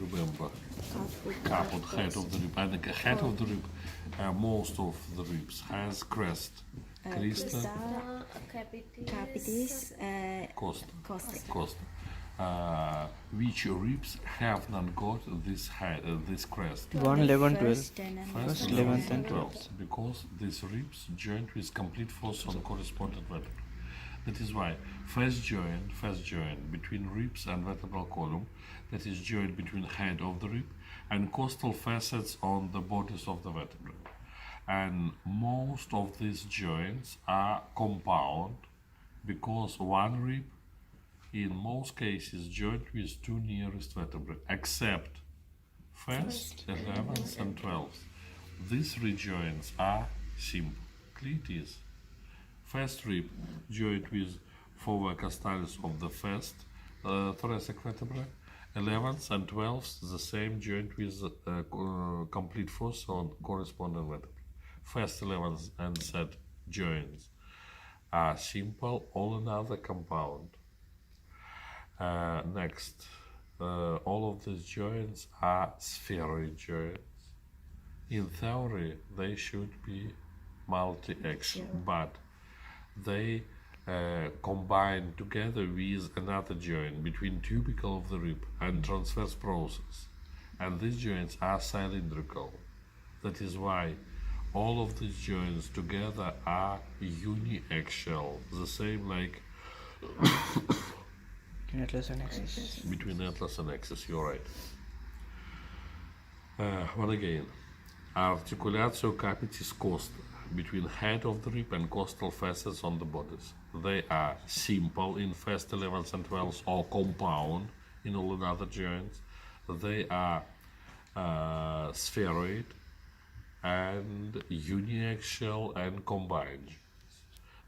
remember, caput, head of the rib, and the head of the rib, most of the ribs has crest, crista, capitis, costa, costa. costa. Which ribs have not got this head, this crest? 1, 11, 12. First and First, 11th 11th, and 12th, because these ribs joined with complete force on correspondent vertebra. That is why first joint between ribs and vertebral column, that is joint between head of the rib and costal facets on the bodies of the vertebrae. And most of these joints are compound because one rib in most cases joined with two nearest vertebrae, except first, 11th and 12th. These three joints are simple. It is first rib joined with fovea castalis of the first thoracic vertebra, 11th and 12th the same joint with complete force on corresponding vertebra. First, 11th and third joints are simple, all another compound. Next, all of these joints are spheroid joints. In theory, they should be multi-action, but they combine together with another joint between tubercle of the rib and transverse process, and these joints are cylindrical. That is why all of these joints together are uniaxial, the same like Atlas and axis. between atlas and axis. You're right. One again, articulatio capitis costa, between head of the rib and costal facets on the bodies. They are simple in first, 11th and 12th, or compound in all the other joints. They are spheroid and uniaxial and combined.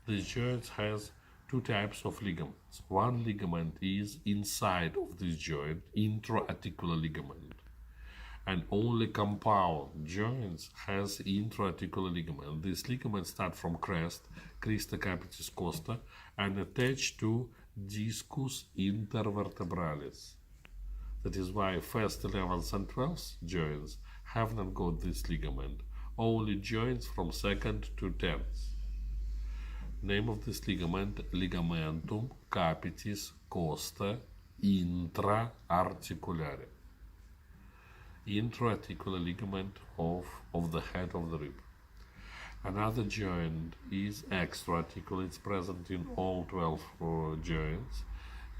These joints has two types of ligaments. One ligament is inside of this joint, intra-articular ligament, and only compound joints has intra-articular ligament. This ligament starts from crest, crista capitis costa, and attached to discus intervertebralis. That is why first, 11th and 12th joints have not got this ligament, only joints from 2nd to 10th. Name of this ligament, ligamentum capitis costa intra-articulare. Intra-articular ligament of the head of the rib. Another joint is extra-articular, it's present in all 12 joints.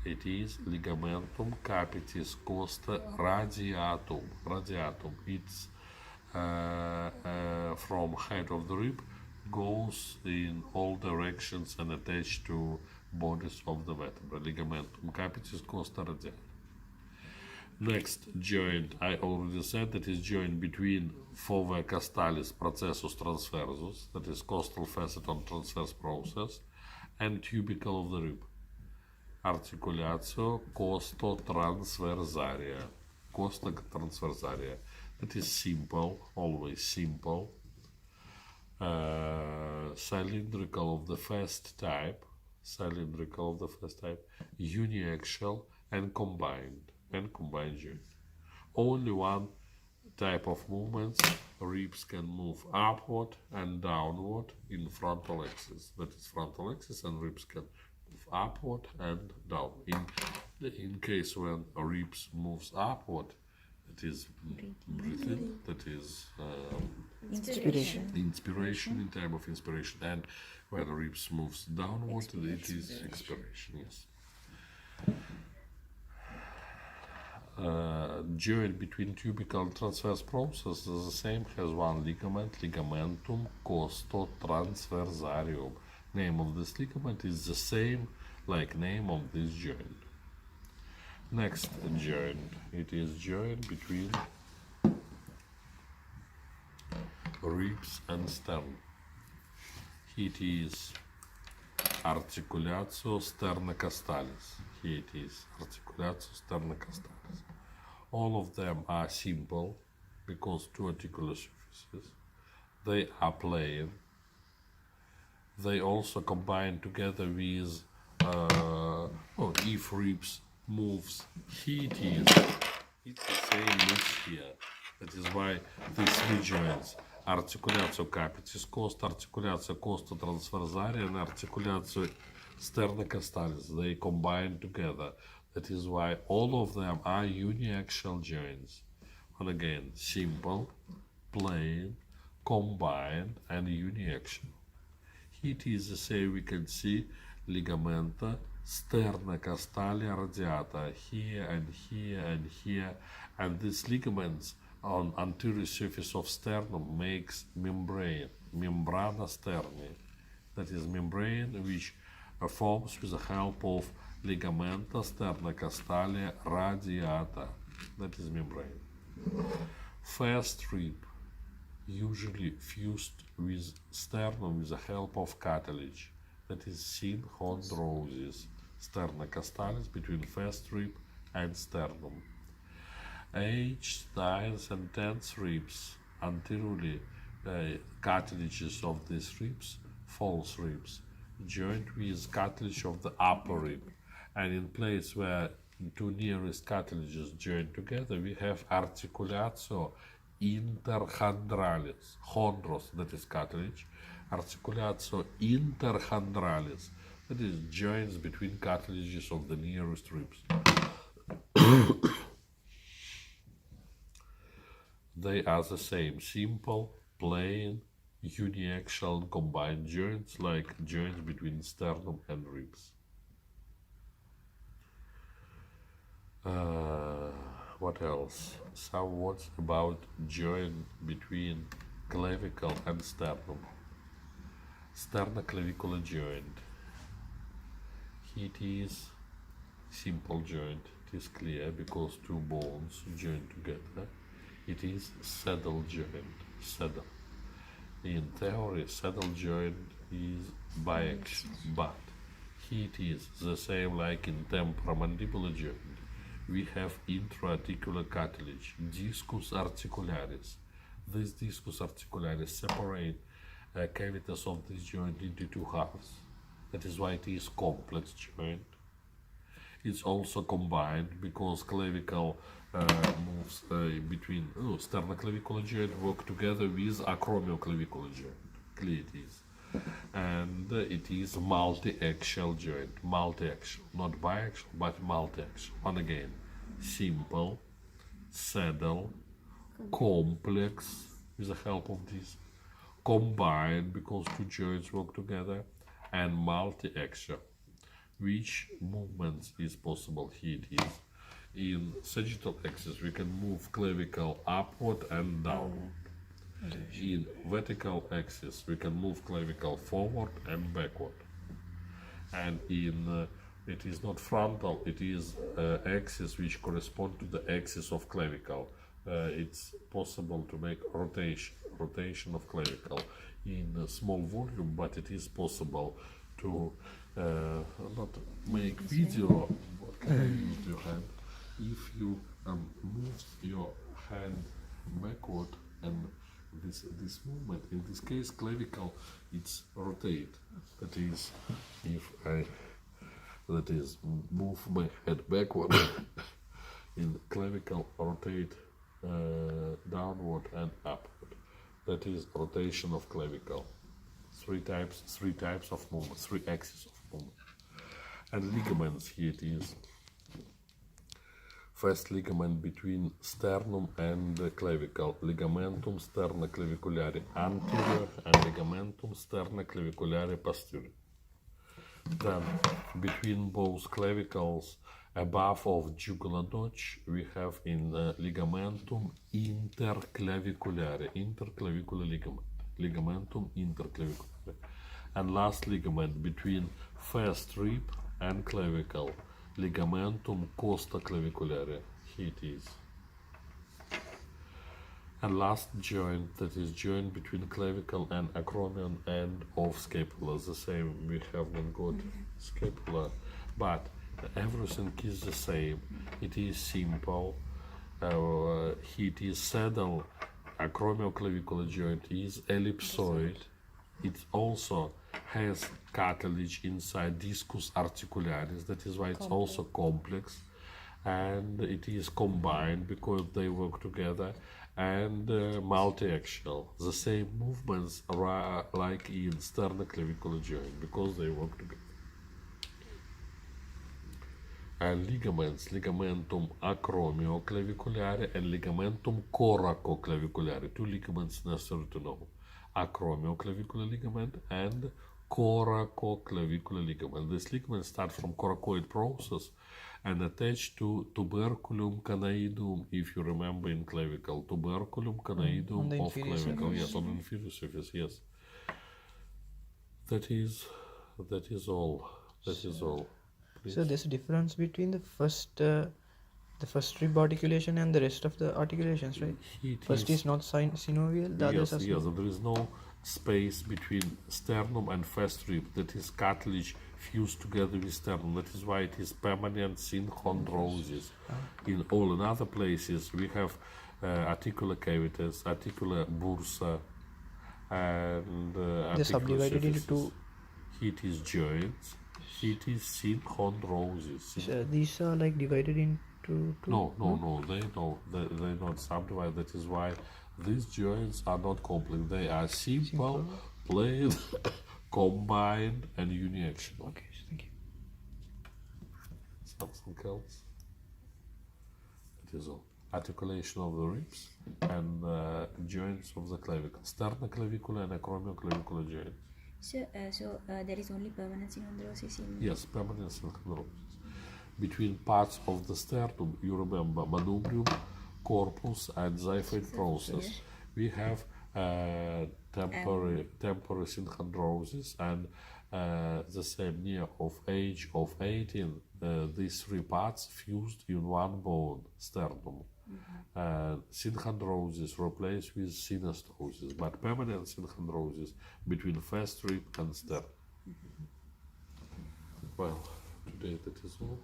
It is ligamentum capitis costa radiatum. It's from head of the rib, goes in all directions and attached to bodies of the vertebra. Ligamentum capitis costa radiatum. Next joint, I already said, that is joint between fovea castalis processus transversus, that is costal facet on transverse process, and tubercle of the rib. Articulatio costo-transversaria. Costo-transversaria. That is simple, always simple. Cylindrical of the first type, uniaxial and combined joint. Only one type of movements, ribs can move upward and downward in frontal axis. That is frontal axis, and ribs can move upward and down. In case when ribs moves upward, that is breathing, that is inspiration in time of inspiration, and when ribs moves downward, it is expiration. Yes. Joint between tubercle and transverse process is the same, has one ligament, ligamentum costo-transversarium. Name of this ligament is the same like name of this joint. Next joint, it is joint between ribs and sternum. It is articulatio sternocastalis. Here it is, articulatio sternocastalis. All of them are simple because two articular surfaces. They are plane. They also combine together with if ribs moves, here it is It's the same as here. That is why these three joints, articulatio capitis costa, articulatio costa transversaria, and articulatio sternocostalis, they combine together. That is why all of them are uniaxial joints. And again, simple, plain, combined, and uniaxial. It is the same, we can see ligamenta sternocostalia radiata here and here and here, and these ligaments on anterior surface of sternum makes membrane, membrana sterni. That is membrane which forms with the help of ligamenta sternocostalia radiata. That is membrane. First rib usually fused with sternum with the help of cartilage. That is synchondrosis, sternocostalis between first rib and sternum. 8th, 9th, and 10th ribs anteriorly, cartilages of these ribs, false ribs, joined with cartilage of the upper rib, and in place where two nearest cartilages join together, we have articulatio interchondralis, chondros, that is cartilage, articulatio interchondralis, that is joints between cartilages of the nearest ribs. They are the same, simple, plain, uniaxial, and combined joints, like joints between sternum and ribs. What else? Some words about joint between clavicle and sternum. Sternoclavicular joint. It is simple joint. It is clear because two bones join together. It is saddle joint. Saddle. In theory, saddle joint is biaxial, but it is the same like in temporomandibular joint. We have intra-articular cartilage, discus articularis. This discus articularis separate cavities of this joint into two halves. That is why it is complex joint. It's also combined because clavicle moves between sternoclavicular joint work together with acromioclavicular joint. Clear it is. And it is multi-axial joint, multi-axial, not biaxial, but multi-axial. And again, simple, saddle, complex with the help of this, combined because two joints work together, and multi-axial. Which movements is possible? Here it is. In sagittal axis, we can move clavicle upward and downward. In vertical axis, we can move clavicle forward and backward. And in it is not frontal, it is axis which correspond to the axis of clavicle. It's possible to make rotation of clavicle in a small volume, but it is possible to not make video. What can you use your hand? If you move your hand backward, and this movement, in this case clavicle, it's rotate. That is, if I move my head backward, in clavicle rotate downward and upward. That is rotation of clavicle. Three types of movement, three axes of movement. And ligaments, here it is. First ligament between sternum and clavicle, ligamentum sternoclaviculare anterior and ligamentum sternoclaviculare posterior. Then between both clavicles above of jugular notch, we have in ligamentum interclaviculare, interclavicular ligament, ligamentum interclaviculare. And last ligament between first rib and clavicle, ligamentum costoclaviculare. Here it is. And last joint, that is joint between clavicle and acromion and of scapula. The same, we haven't got scapula, but everything is the same. It is simple. It is saddle, acromioclavicular joint is ellipsoid. It also has cartilage inside discus articularis. That is why it's also complex. and it is combined because they work together, and multi-axial. The same movements are like in sternoclavicular joint because they work together. And ligaments, ligamentum acromioclaviculare and ligamentum coracoclaviculare, two ligaments necessary to know. Acromioclavicular ligament and coracoclavicular ligament. This ligament starts from coracoid process and attached to tuberculum canaidum, if you remember in clavicle, tuberculum canaidum the of inferior clavicle. surface. Yes, on the inferior surface, yes. That is all. That is all. So there's a difference between the first rib articulation and the rest of the articulations, right? First is not synovial, the others are Yes, there is no space between sternum and first rib. That is cartilage fused together with sternum. That is why it is permanent synchondrosis. In all in other places, we have articular cavities, articular bursa, and They're subdivided into two. It is joints. It is synchondrosis. So these are like divided into two. No, they not subdivided. That is why these joints are not complex. They are simple, plain, combined, and uniaxial. Okay, thank you. Something else? That is all. Articulation of the ribs and joints of the clavicle. Sternoclavicular and acromioclavicular joints. So there is only permanent synchondrosis in. Yes, permanent synchondrosis. Between parts of the sternum, you remember manubrium, corpus, and xiphoid process. We have temporary synchondrosis, and the same near of age of 18, these three parts fused in one bone, sternum. Synchondrosis replaced with synostosis, but permanent synchondrosis between first rib and sternum. Well, today that is all.